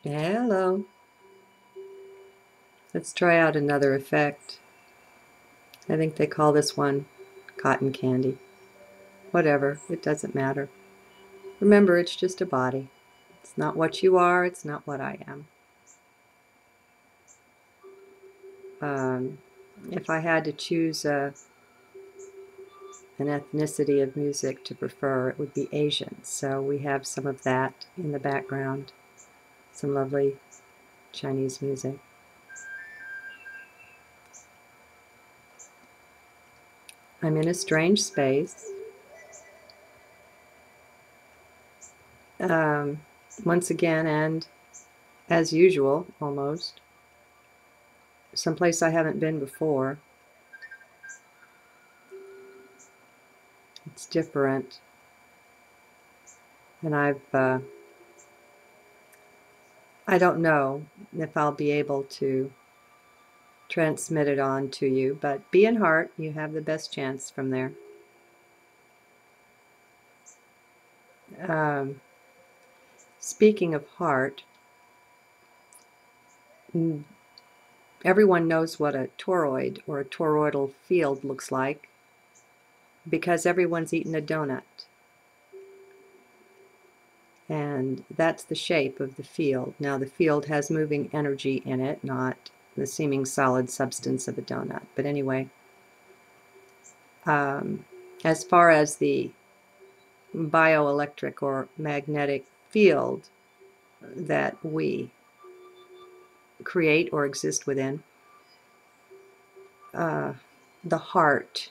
Hello. Let's try out another effect. I think they call this one cotton candy. Whatever, it doesn't matter. Remember, it's just a body. It's not what you are, it's not what I am. If I had to choose an ethnicity of music to prefer, it would be Asian. So we have some of that in the background. Some lovely Chinese music. I'm in a strange space. Once again, and as usual, almost, someplace I haven't been before. It's different. And I don't know if I'll be able to transmit it on to you, but be in heart, you have the best chance from there. Speaking of heart, everyone knows what a toroid or a toroidal field looks like because everyone's eaten a donut. And that's the shape of the field. Now the field has moving energy in it, not the seeming solid substance of a donut. But anyway, as far as the bioelectric or magnetic field that we create or exist within, the heart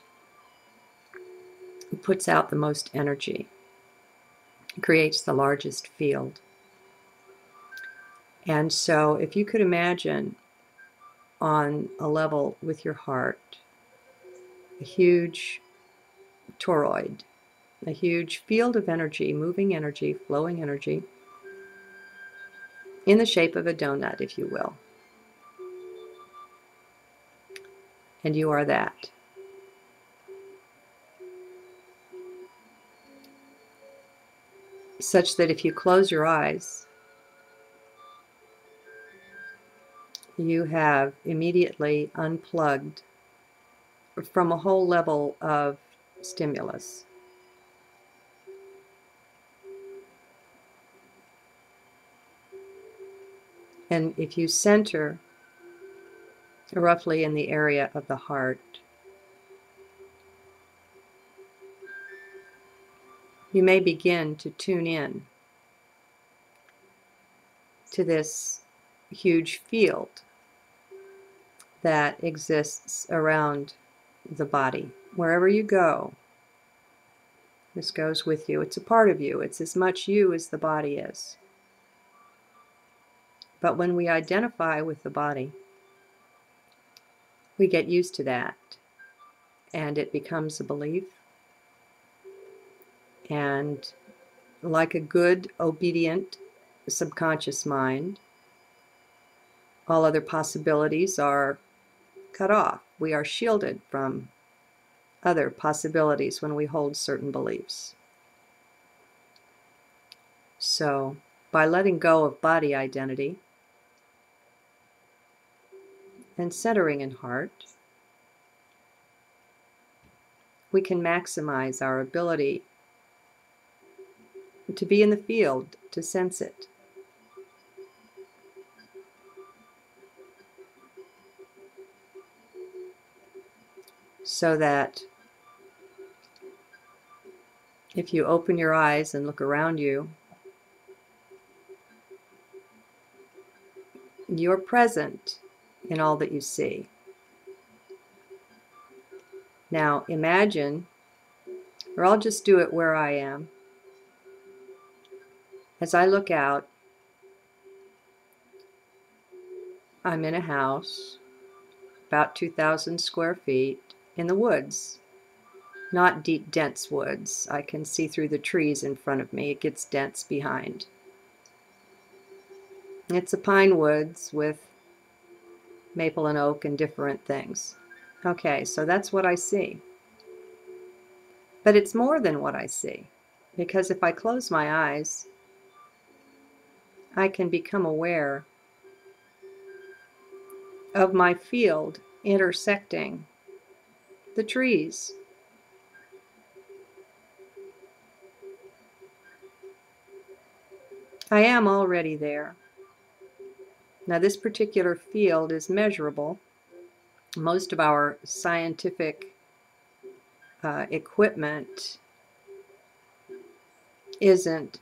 puts out the most energy, creates the largest field. And so if you could imagine on a level with your heart, a huge toroid, a huge field of energy, moving energy, flowing energy, in the shape of a donut, if you will. And you are that. Such that if you close your eyes, you have immediately unplugged from a whole level of stimulus. And if you center roughly in the area of the heart, you may begin to tune in to this huge field that exists around the body. Wherever you go, this goes with you. It's a part of you. It's as much you as the body is. But when we identify with the body, we get used to that, and it becomes a belief. And like a good, obedient, subconscious mind, all other possibilities are cut off. We are shielded from other possibilities when we hold certain beliefs. So, by letting go of body identity and centering in heart, we can maximize our ability to be in the field, to sense it. So that if you open your eyes and look around you, you're present in all that you see. Now imagine, or I'll just do it where I am. As I look out, I'm in a house, about 2,000 square feet, in the woods. Not deep, dense woods. I can see through the trees in front of me. It gets dense behind. It's a pine woods with maple and oak and different things. Okay, so that's what I see. But it's more than what I see, because if I close my eyes, I can become aware of my field intersecting the trees. I am already there. Now, this particular field is measurable. Most of our scientific equipment isn't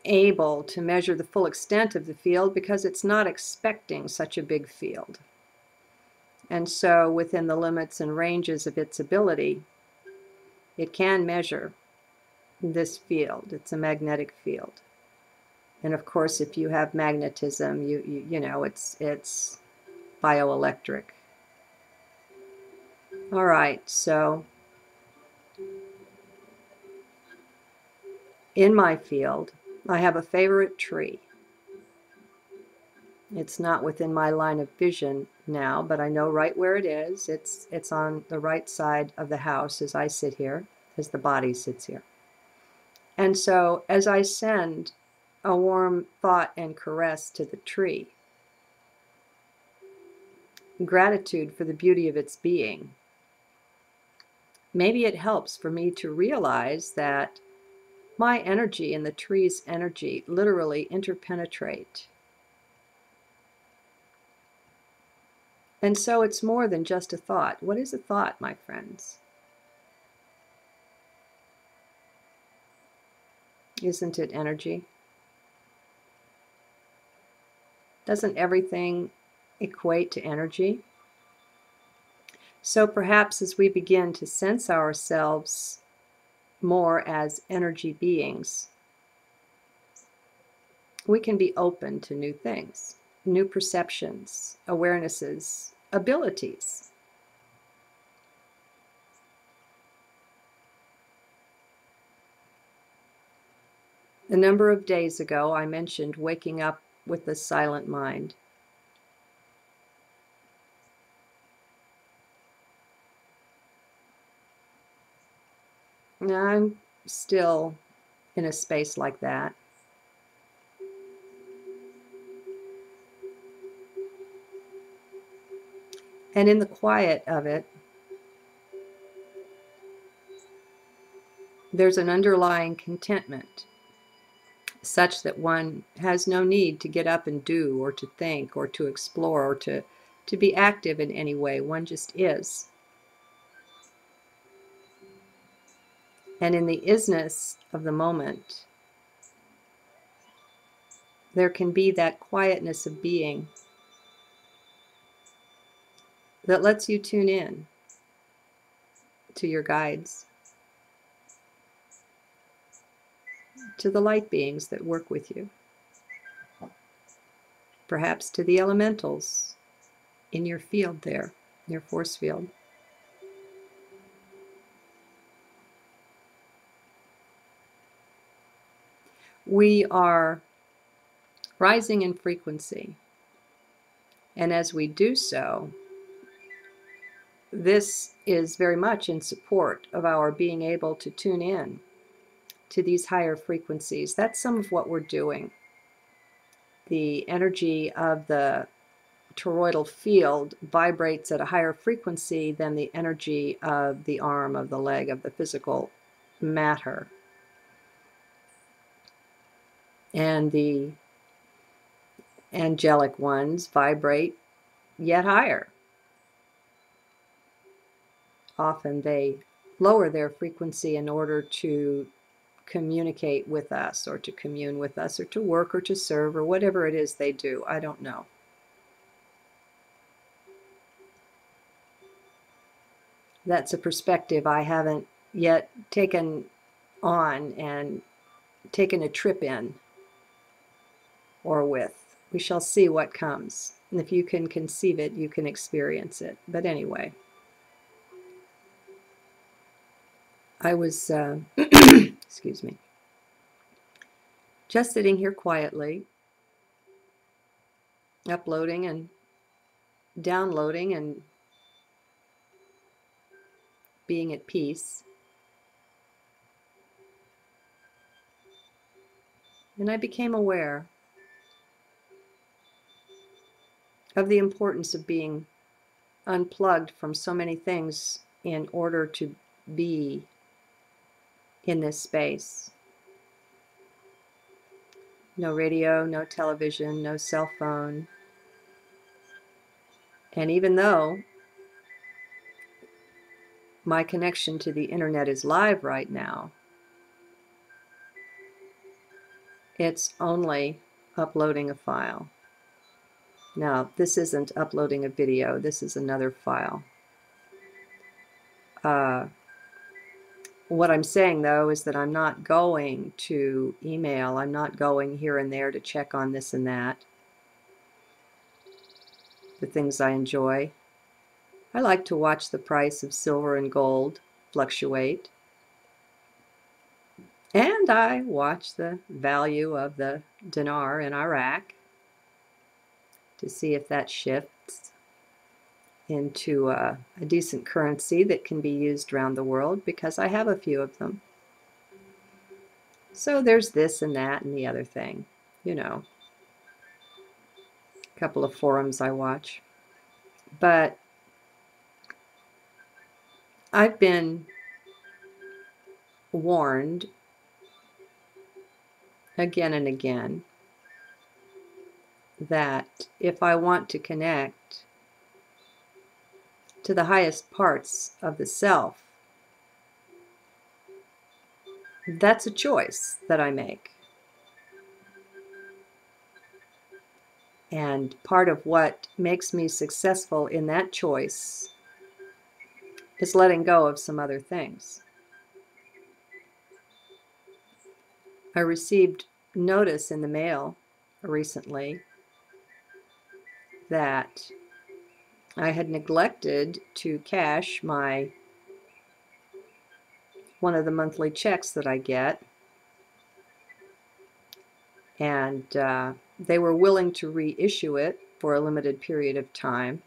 able to measure the full extent of the field because it's not expecting such a big field. And so, within the limits and ranges of its ability, it can measure this field. It's a magnetic field. And of course, if you have magnetism, you know, it's bioelectric. All right, so in my field, I have a favorite tree. It's not within my line of vision now, but I know right where it is. It's on the right side of the house as I sit here, as the body sits here. And so as I send a warm thought and caress to the tree, gratitude for the beauty of its being, maybe it helps for me to realize that my energy and the tree's energy literally interpenetrate. And so it's more than just a thought. What is a thought, my friends? Isn't it energy? Doesn't everything equate to energy? So perhaps as we begin to sense ourselves more as energy beings, we can be open to new things, new perceptions, awarenesses, abilities. A number of days ago, I mentioned waking up with a silent mind. Now, I'm still in a space like that. And in the quiet of it, there's an underlying contentment, such that one has no need to get up and do, or to think, or to explore, or to be active in any way. One just is. And in the isness of the moment, there can be that quietness of being that lets you tune in to your guides, to the light beings that work with you, perhaps to the elementals in your field there, your force field. We are rising in frequency, and as we do so, this is very much in support of our being able to tune in to these higher frequencies. That's some of what we're doing. The energy of the toroidal field vibrates at a higher frequency than the energy of the arm, of the leg, of the physical matter. And the angelic ones vibrate yet higher. Often they lower their frequency in order to communicate with us, or to commune with us, or to work, or to serve, or whatever it is they do. I don't know. That's a perspective I haven't yet taken on and taken a trip in or with. We shall see what comes. And if you can conceive it, you can experience it. But anyway, I was, excuse me, just sitting here quietly, uploading and downloading and being at peace. And I became aware of the importance of being unplugged from so many things in order to be in this space. No radio, no television, no cell phone. And even though my connection to the internet is live right now, it's only uploading a file. Now, this isn't uploading a video, this is another file. What I'm saying, though, is that I'm not going to email. I'm not going here and there to check on this and that, the things I enjoy. I like to watch the price of silver and gold fluctuate. And I watch the value of the dinar in Iraq to see if that shifts into a decent currency that can be used around the world, because I have a few of them. So there's this and that and the other thing, you know, a couple of forums I watch. But I've been warned again and again that if I want to connect to the highest parts of the self, that's a choice that I make. And part of what makes me successful in that choice is letting go of some other things. I received notice in the mail recently that I had neglected to cash one of the monthly checks that I get, and they were willing to reissue it for a limited period of time.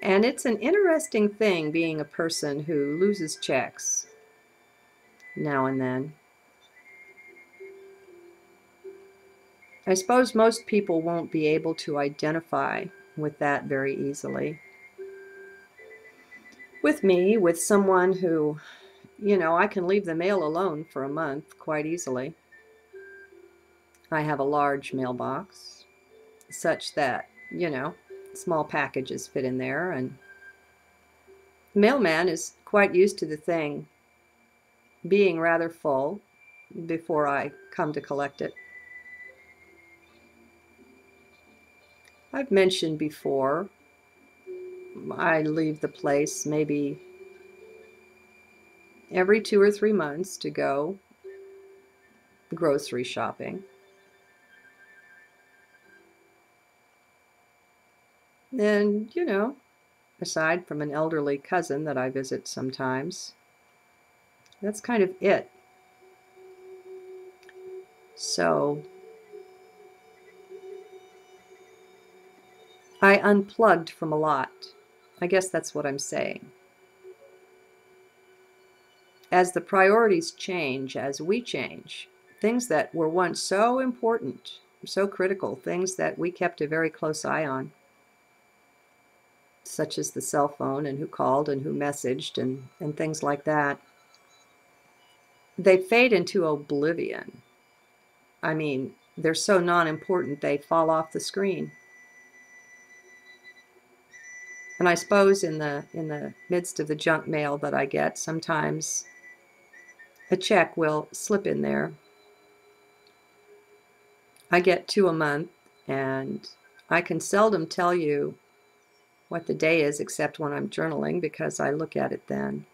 And it's an interesting thing being a person who loses checks now and then. I suppose most people won't be able to identify with that very easily. With me, with someone who, you know, I can leave the mail alone for a month quite easily. I have a large mailbox such that, you know, small packages fit in there, and the mailman is quite used to the thing being rather full before I come to collect it. I've mentioned before, I leave the place maybe every 2 or 3 months to go grocery shopping. And, you know, aside from an elderly cousin that I visit sometimes, that's kind of it. So I unplugged from a lot. I guess that's what I'm saying. As the priorities change, as we change, things that were once so important, so critical, things that we kept a very close eye on, such as the cell phone and who called and who messaged and things like that, they fade into oblivion. I mean, they're so non-important they fall off the screen. And I suppose in the midst of the junk mail that I get, sometimes a check will slip in there. I get 2 a month, and I can seldom tell you what the day is except when I'm journaling, because I look at it then.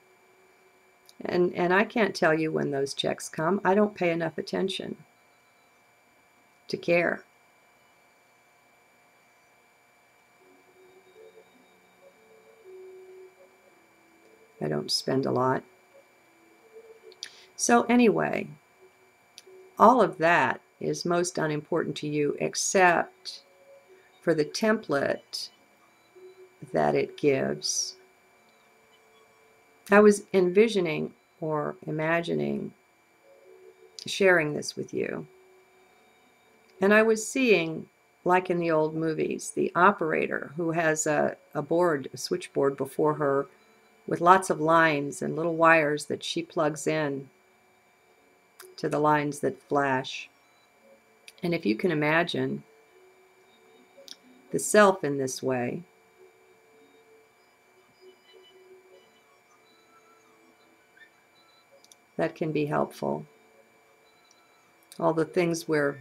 And I can't tell you when those checks come. I don't pay enough attention to care. I don't spend a lot. So anyway, all of that is most unimportant to you, except for the template that it gives. I was envisioning or imagining sharing this with you. And I was seeing, like in the old movies, the operator who has a switchboard before her with lots of lines and little wires that she plugs in to the lines that flash. And if you can imagine the self in this way, that can be helpful. All the things we're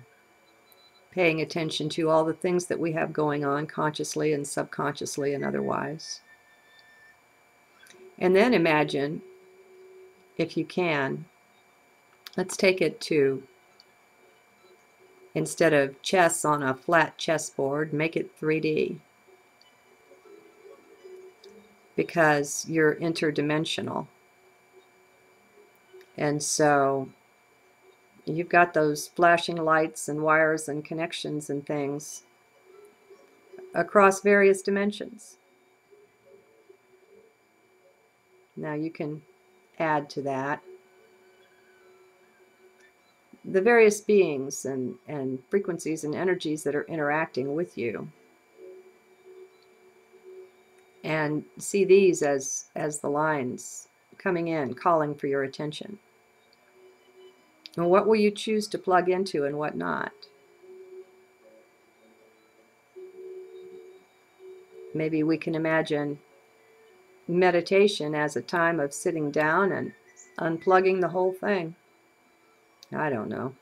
paying attention to, all the things that we have going on consciously and subconsciously and otherwise. And then imagine, if you can, let's take it to, instead of chess on a flat chessboard, make it 3D. Because you're interdimensional. And so you've got those flashing lights and wires and connections and things across various dimensions. Now you can add to that the various beings and frequencies and energies that are interacting with you. And see these as the lines coming in, calling for your attention. And what will you choose to plug into and what not? Maybe we can imagine meditation as a time of sitting down and unplugging the whole thing. I don't know.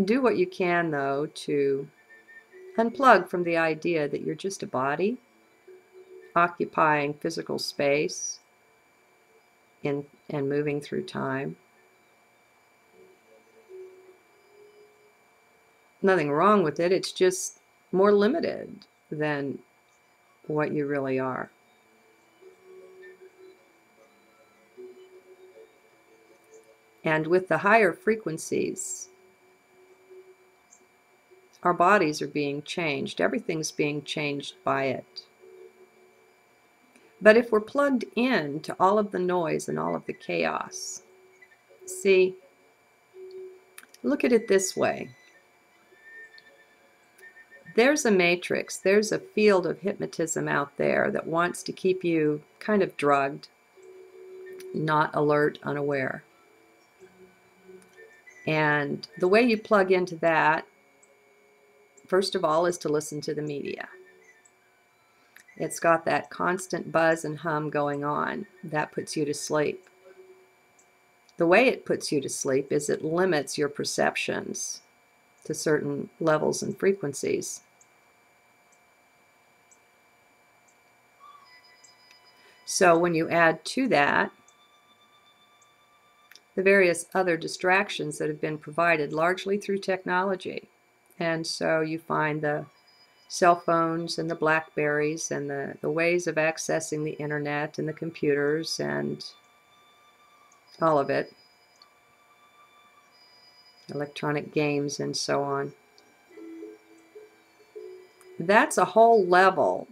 Do what you can, though, to unplug from the idea that you're just a body occupying physical space and moving through time. Nothing wrong with it. It's just more limited than what you really are. And with the higher frequencies, our bodies are being changed. Everything's being changed by it. But if we're plugged in to all of the noise and all of the chaos, see, look at it this way. There's a matrix, there's a field of hypnotism out there that wants to keep you kind of drugged, not alert, unaware. And the way you plug into that, first of all, is to listen to the media. It's got that constant buzz and hum going on. That puts you to sleep. The way it puts you to sleep is it limits your perceptions to certain levels and frequencies. So when you add to that the various other distractions that have been provided largely through technology, and so you find the cell phones and the Blackberries and the ways of accessing the internet and the computers and all of it, electronic games and so on. That's a whole level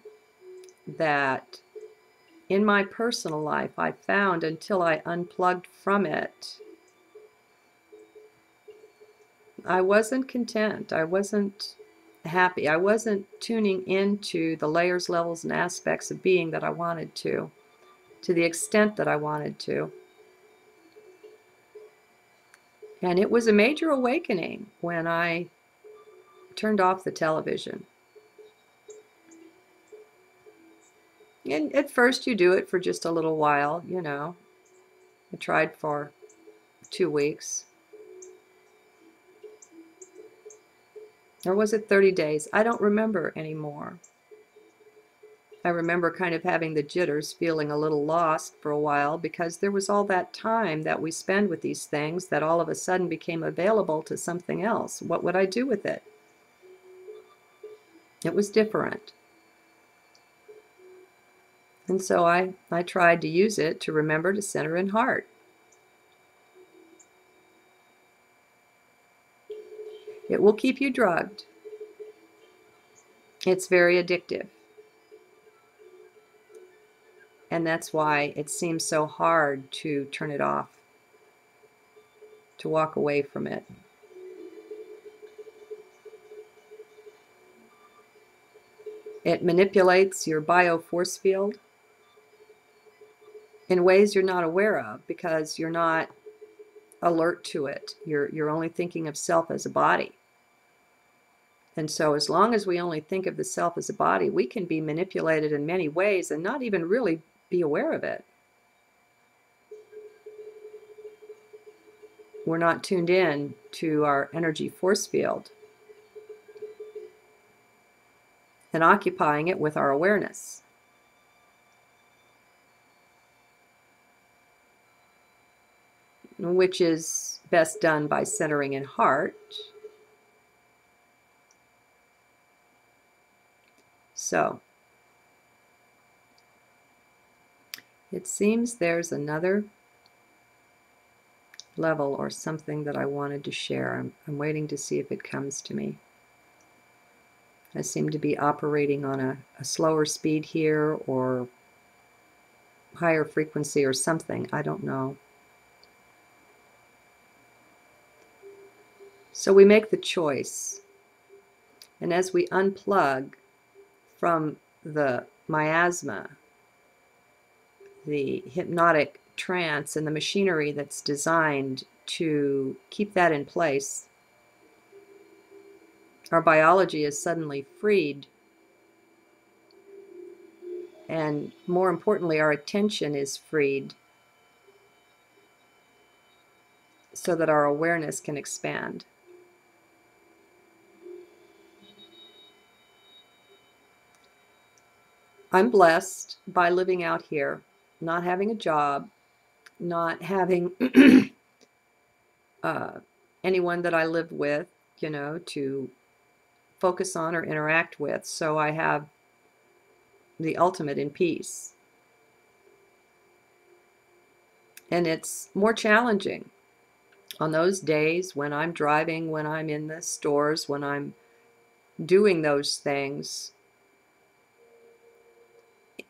that in my personal life I found, until I unplugged from it, I wasn't content. I wasn't happy. I wasn't tuning into the layers, levels, and aspects of being that I wanted to the extent that I wanted to. And it was a major awakening when I turned off the television. And at first you do it for just a little while, you know. I tried for 2 weeks. Or was it 30 days? I don't remember anymore. I remember kind of having the jitters, feeling a little lost for a while, because there was all that time that we spend with these things that all of a sudden became available to something else. What would I do with it? It was different. And so I tried to use it to remember to center in heart. It will keep you drugged. It's very addictive. And that's why it seems so hard to turn it off, to walk away from it. It manipulates your bioforce field in ways you're not aware of because you're not alert to it. You're only thinking of self as a body. And so as long as we only think of the self as a body, we can be manipulated in many ways and not even really be aware of it. We're not tuned in to our energy force field and occupying it with our awareness. Which is best done by centering in heart. So, it seems there's another level or something that I wanted to share. I'm waiting to see if it comes to me. I seem to be operating on a slower speed here or higher frequency or something. I don't know. So we make the choice. And as we unplug from the miasma, the hypnotic trance and the machinery that's designed to keep that in place, our biology is suddenly freed. And more importantly, our attention is freed so that our awareness can expand. I'm blessed by living out here, not having a job, not having anyone that I live with, to focus on or interact with. So I have the ultimate in peace. And it's more challenging on those days when I'm driving, when I'm in the stores, when I'm doing those things.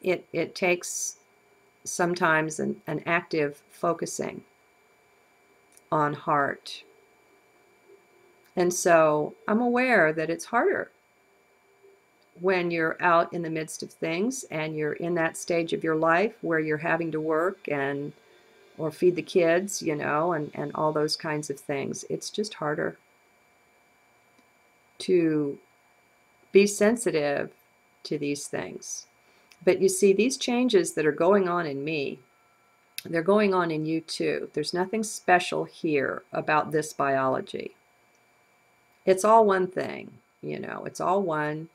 It takes sometimes an active focusing on heart. And so I'm aware that it's harder when you're out in the midst of things and you're in that stage of your life where you're having to work or feed the kids, and all those kinds of things. It's just harder to be sensitive to these things. But you see, these changes that are going on in me, they're going on in you too. There's nothing special here about this biology. It's all one thing, it's all one.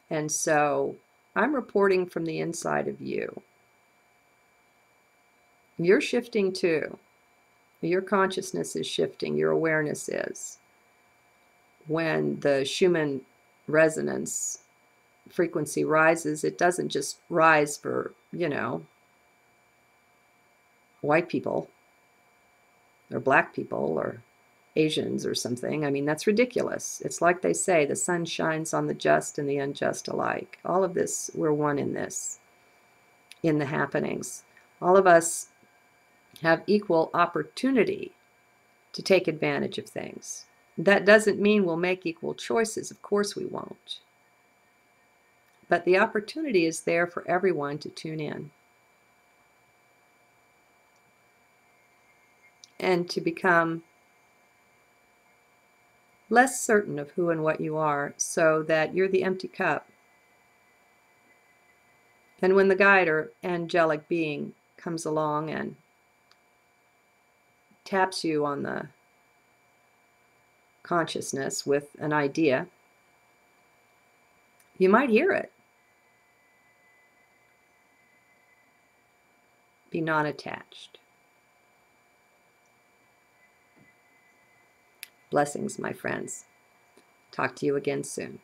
And so I'm reporting from the inside of you. You're shifting too. Your consciousness is shifting. Your awareness is. When the Schumann resonance frequency rises, it doesn't just rise for, white people or black people or Asians or something. I mean, that's ridiculous. It's like they say, the sun shines on the just and the unjust alike. All of this, we're one in this, in the happenings. All of us have equal opportunity to take advantage of things. That doesn't mean we'll make equal choices. Of course we won't. But the opportunity is there for everyone to tune in and to become less certain of who and what you are, so that you're the empty cup. And when the guide or angelic being comes along and taps you on the consciousness with an idea, you might hear it. Be non-attached. Blessings, my friends. Talk to you again soon.